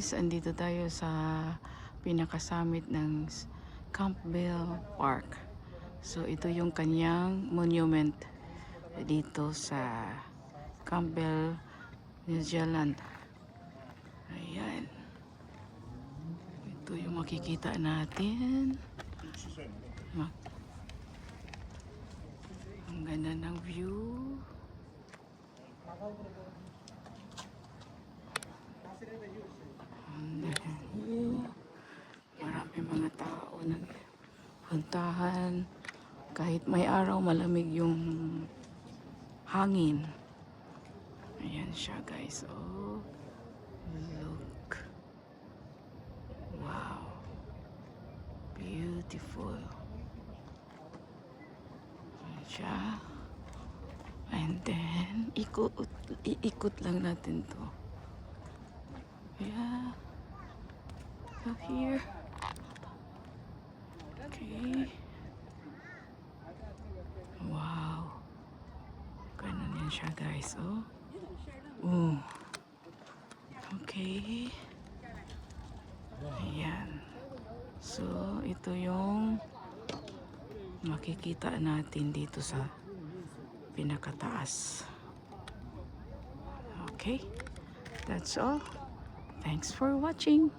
guys, andito tayo sa pinakasummit ng Campbell Park. So ito yung kanyang monument dito sa Campbell, New Zealand. Ayan. Ito yung makikita natin. Ang ganda ng view. Marami mga tao nagpuntahan. Kahit may araw, malamig yung hangin. Ayan siya guys. Oh, look. Wow. Beautiful. Ayan siya. And then, iikot lang natin to. Yeah. So here. Okay. Wow. Ganun yan siya guys. Oh. Oh. Okay. Ayan. So, ito yung makikita natin dito sa pinakataas. Okay. That's all. Thanks for watching.